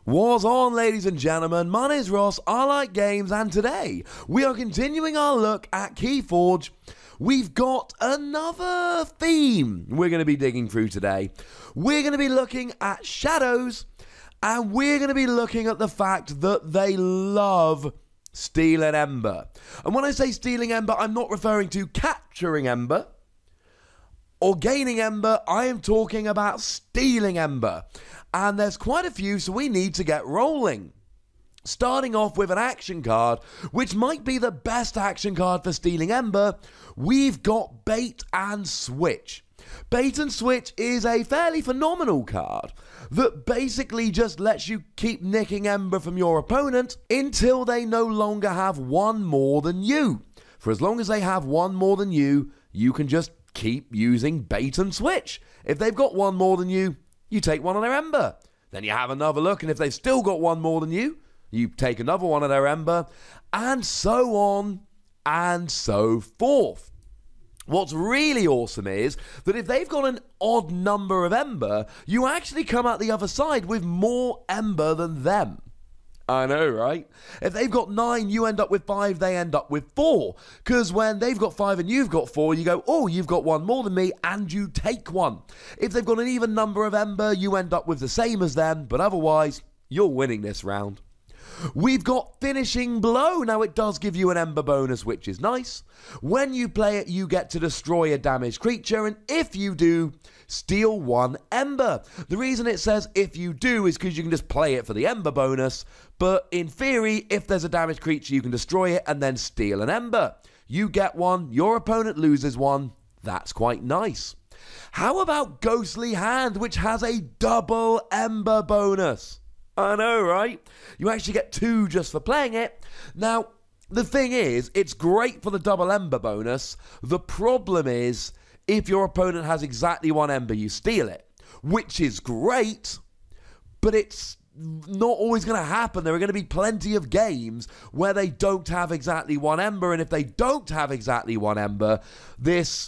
What's on, ladies and gentlemen? My name is Ross, I like games, and today we are continuing our look at Keyforge. We've got another theme we're going to be digging through today. We're going to be looking at shadows, and we're going to be looking at the fact that they love stealing Ember. And when I say stealing Ember, I'm not referring to capturing Ember or gaining Ember. I am talking about stealing Ember. And there's quite a few, so we need to get rolling. Starting off with an action card, which might be the best action card for stealing Ember, we've got Bait and Switch. Bait and Switch is a fairly phenomenal card that basically just lets you keep nicking Ember from your opponent until they no longer have one more than you. For as long as they have one more than you, you can just keep using Bait and Switch. If they've got one more than you take one of their Ember. Then you have another look, and if they've still got one more than you take another one of their Ember, and so on and so forth. What's really awesome is that if they've got an odd number of Ember, you actually come out the other side with more Ember than them. I know, right? If they've got 9, you end up with 5, they end up with 4. Because when they've got 5 and you've got 4, you go, oh, you've got one more than me, and you take one. If they've got an even number of Ember, you end up with the same as them, but otherwise, you're winning this round. We've got Finishing Blow. Now, it does give you an Ember bonus, which is nice. When you play it, you get to destroy a damaged creature, and if you do, steal 1 Ember. The reason it says if you do is because you can just play it for the Ember bonus, but in theory, if there's a damaged creature, you can destroy it and then steal an Ember. You get 1, your opponent loses 1. That's quite nice. How about Ghostly Hand, which has a double Ember bonus? I know, right? You actually get 2 just for playing it. Now, the thing is, it's great for the double Ember bonus. The problem is, if your opponent has exactly 1 Ember, you steal it, which is great, but it's not always going to happen. There are going to be plenty of games where they don't have exactly 1 Ember, and if they don't have exactly 1 Ember,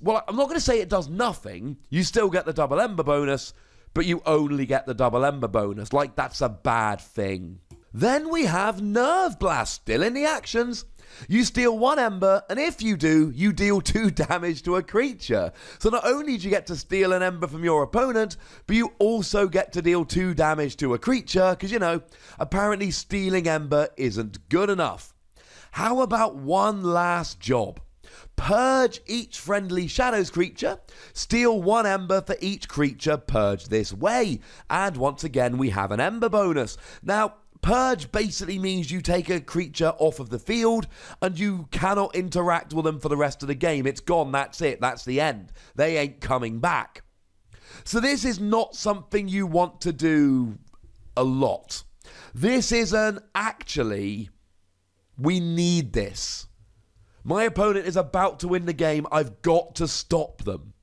well, I'm not going to say it does nothing. You still get the double Ember bonus, but you only get the double Ember bonus. Like, that's a bad thing. Then we have Nerve Blast, still in the actions. You steal 1 Ember, and if you do, you deal 2 damage to a creature. So not only do you get to steal an Ember from your opponent, but you also get to deal 2 damage to a creature, because, you know, apparently stealing Ember isn't good enough. How about one last job? Purge each friendly Shadows creature. Steal 1 Ember for each creature purged this way. And once again, we have an Ember bonus. Now, Purge basically means you take a creature off of the field and you cannot interact with them for the rest of the game. It's gone, that's it, that's the end. They ain't coming back. So this is not something you want to do a lot. This is actually, we need this. My opponent is about to win the game, I've got to stop them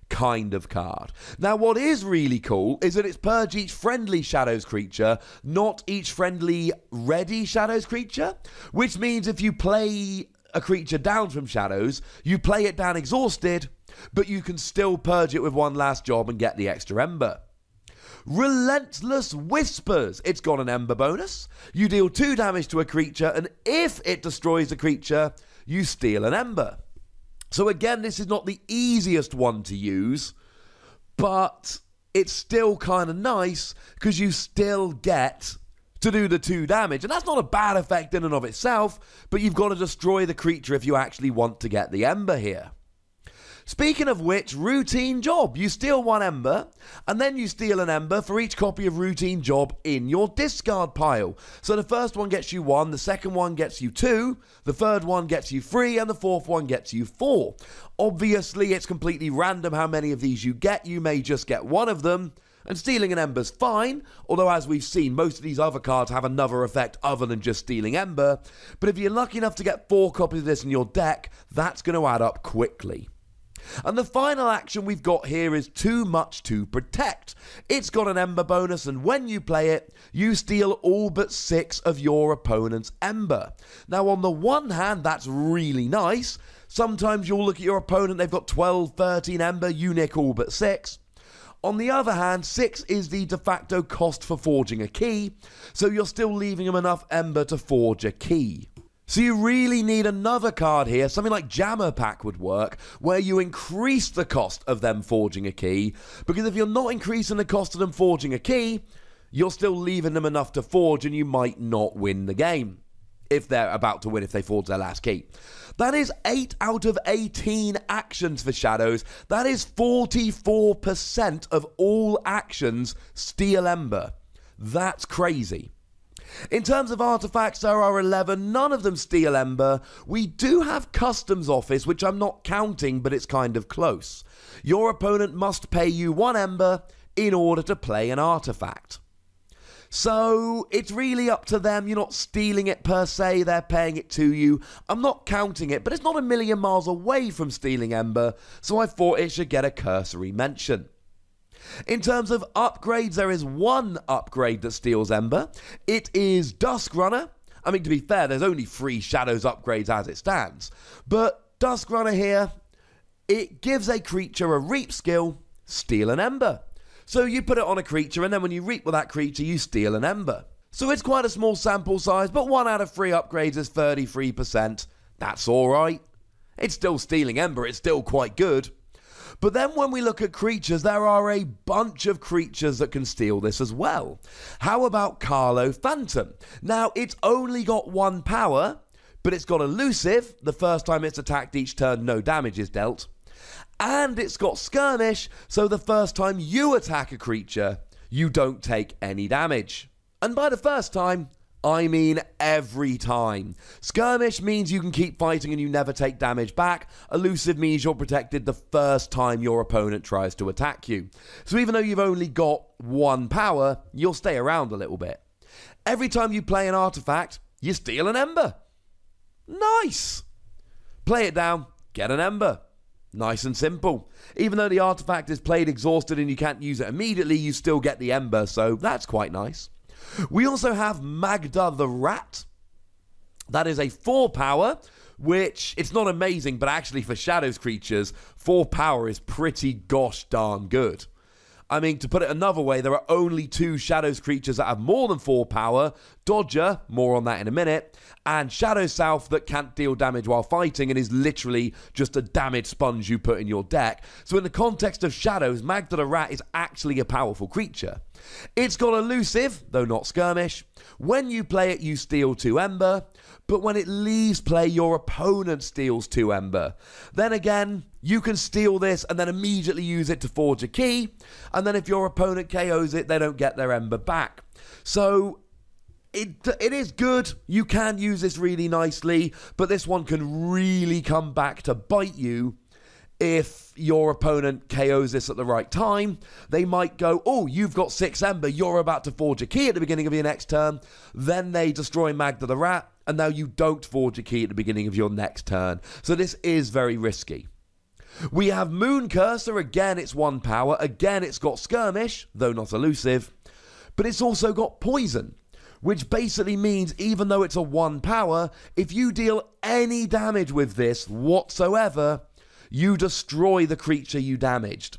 kind of card. Now, what is really cool is that it's purge each friendly Shadows creature, not each friendly ready Shadows creature, which means if you play a creature down from Shadows, you play it down exhausted, but you can still purge it with one last job and get the extra Ember. Relentless Whispers. It's got an Ember bonus. You deal 2 damage to a creature, and if it destroys the creature, you steal an Ember. So again, this is not the easiest one to use, but it's still kind of nice because you still get to do the 2 damage. And that's not a bad effect in and of itself, but you've got to destroy the creature if you actually want to get the Ember here. Speaking of which, Routine Job. You steal 1 Ember, and then you steal an Ember for each copy of Routine Job in your discard pile. So the first one gets you 1, the second one gets you 2, the third one gets you 3, and the fourth one gets you 4. Obviously, it's completely random how many of these you get. You may just get 1 of them, and stealing an Ember's fine, although as we've seen, most of these other cards have another effect other than just stealing Ember. But if you're lucky enough to get 4 copies of this in your deck, that's going to add up quickly. And the final action we've got here is Too Much to Protect. It's got an Ember bonus, and when you play it, you steal all but 6 of your opponent's Ember. Now, on the one hand, that's really nice. Sometimes you'll look at your opponent, they've got 12, 13 Ember, you nick all but 6. On the other hand, 6 is the de facto cost for forging a key, so you're still leaving them enough Ember to forge a key. So you really need another card here, something like Jammer Pack would work, where you increase the cost of them forging a key, because if you're not increasing the cost of them forging a key, you're still leaving them enough to forge and you might not win the game. If they're about to win, if they forge their last key. That is 8 out of 18 actions for Shadows. That is 44% of all actions steal Ember. That's crazy. In terms of artifacts, there are 11, none of them steal Ember. We do have Customs Office, which I'm not counting, but it's kind of close. Your opponent must pay you 1 Ember in order to play an artifact. So it's really up to them. You're not stealing it per se, they're paying it to you. I'm not counting it, but it's not a million miles away from stealing Ember, so I thought it should get a cursory mention. In terms of upgrades, there is 1 upgrade that steals Ember. It is Duskrunner. I mean, to be fair, there's only 3 Shadows upgrades as it stands. But Duskrunner here, it gives a creature a reap skill, steal an Ember. So you put it on a creature, and then when you reap with that creature, you steal an Ember. So it's quite a small sample size, but 1 out of 3 upgrades is 33%. That's alright. It's still stealing Ember, it's still quite good. But then when we look at creatures, there are a bunch of creatures that can steal this as well. How about CARLO Phantom? Now, it's only got 1 power, but it's got elusive. The first time it's attacked each turn, no damage is dealt. And it's got skirmish, so the first time you attack a creature, you don't take any damage. And by the first time, I mean every time. Skirmish means you can keep fighting and you never take damage back. Elusive means you're protected the first time your opponent tries to attack you. So even though you've only got 1 power, you'll stay around a little bit. Every time you play an artifact, you steal an Ember. Nice! Play it down, get an Ember. Nice and simple. Even though the artifact is played exhausted and you can't use it immediately, you still get the Ember, so that's quite nice. We also have Magda the Rat. That is a 4 power, which, it's not amazing, but actually for Shadows creatures, 4 power is pretty gosh darn good. I mean, to put it another way, there are only 2 Shadows creatures that have more than 4 power. Dodger, more on that in a minute, and Shadow South that can't deal damage while fighting and is literally just a damage sponge you put in your deck. So in the context of Shadows, Magda the Rat is actually a powerful creature. It's got elusive, though not skirmish. When you play it, you steal 2 Ember, but when it leaves play, your opponent steals 2 Ember. Then again, you can steal this and then immediately use it to forge a key, and then if your opponent KOs it, they don't get their Ember back. So it is good. You can use this really nicely, but this one can really come back to bite you. If your opponent KOs this at the right time, they might go, oh, you've got 6 Ember, you're about to forge a key at the beginning of your next turn. Then they destroy Magda the Rat, and now you don't forge a key at the beginning of your next turn. So this is very risky. We have MOONCURSER, again it's 1 power, again it's got skirmish, though not elusive, but it's also got poison, which basically means even though it's a 1 power, if you deal any damage with this whatsoever, you destroy the creature you damaged.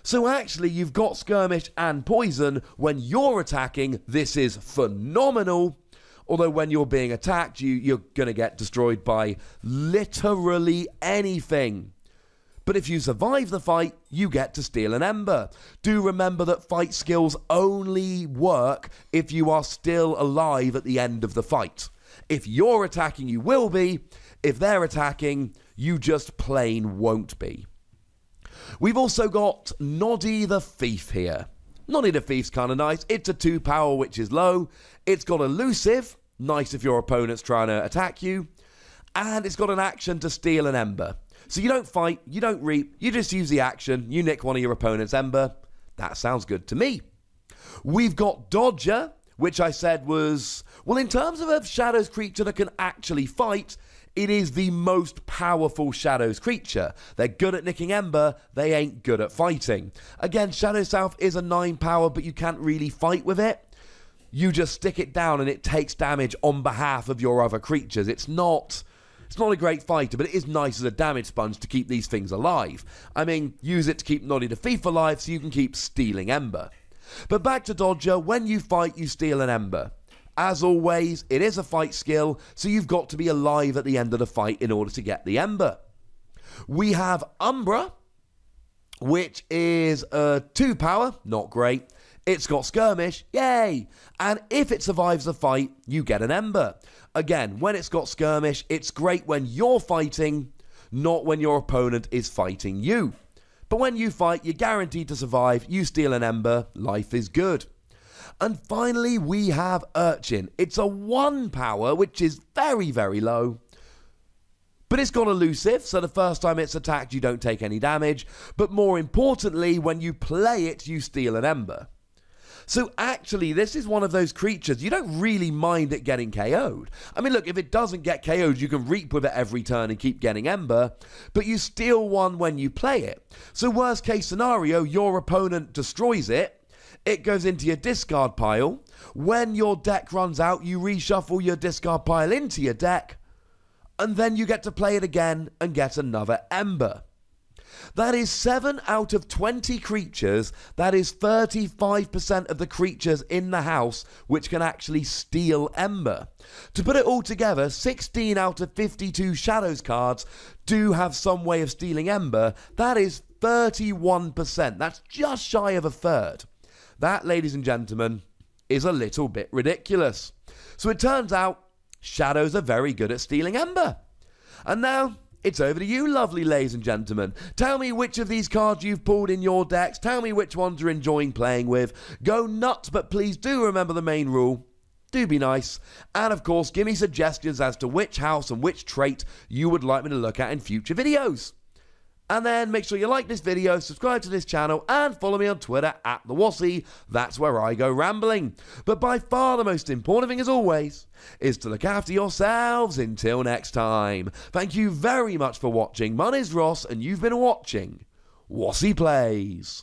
So actually, you've got skirmish and poison. When you're attacking, this is phenomenal. Although when you're being attacked, you're going to get destroyed by literally anything. But if you survive the fight, you get to steal an Ember. Do remember that fight skills only work if you are still alive at the end of the fight. If you're attacking, you will be. If they're attacking, you just plain won't be. We've also got Noddy the Thief here. Noddy the Thief's kind of nice. It's a 2 power, which is low. It's got elusive. Nice if your opponent's trying to attack you. And it's got an action to steal an Ember. So you don't fight, you don't reap, you just use the action, you nick one of your opponent's Ember. That sounds good to me. We've got Dodger, which I said was, well, in terms of a Shadows creature that can actually fight, it is the most powerful Shadows creature. They're good at nicking Ember, they ain't good at fighting. Again, Shadow South is a 9 power, but you can't really fight with it. You just stick it down and it takes damage on behalf of your other creatures. It's not It's not a great fighter, but it is nice as a damage sponge to keep these things alive. I mean, use it to keep Noddy the Thief alive so you can keep stealing Ember. But back to Dodger, when you fight, you steal an Ember. As always, it is a fight skill, so you've got to be alive at the end of the fight in order to get the Ember. We have UMBRA, which is a 2 power, not great. It's got skirmish, yay! And if it survives the fight, you get an Ember. Again, when it's got skirmish, it's great when you're fighting, not when your opponent is fighting you. But when you fight, you're guaranteed to survive, you steal an Ember, life is good. And finally, we have URCHIN. It's a 1 power, which is very, very low. But it's got elusive, so the first time it's attacked, you don't take any damage. But more importantly, when you play it, you steal an Ember. So actually, this is one of those creatures, you don't really mind it getting KO'd. I mean, look, if it doesn't get KO'd, you can reap with it every turn and keep getting Ember, but you steal one when you play it. So worst case scenario, your opponent destroys it, it goes into your discard pile. When your deck runs out, you reshuffle your discard pile into your deck, and then you get to play it again and get another Ember. That is 7 out of 20 creatures. That is 35% of the creatures in the house which can actually steal Ember. To put it all together, 16 out of 52 Shadows cards do have some way of stealing Ember. That is 31%. That's just shy of a third. That, ladies and gentlemen, is a little bit ridiculous. So it turns out Shadows are very good at stealing Ember. And now it's over to you, lovely ladies and gentlemen. Tell me which of these cards you've pulled in your decks. Tell me which ones you're enjoying playing with. Go nuts, but please do remember the main rule. Do be nice. And of course, give me suggestions as to which house and which trait you would like me to look at in future videos. And then make sure you like this video, subscribe to this channel, and follow me on Twitter at the Wossy. That's where I go rambling. But by far the most important thing, as always, is to look after yourselves until next time. Thank you very much for watching. My name is Ross, and you've been watching Wossy Plays.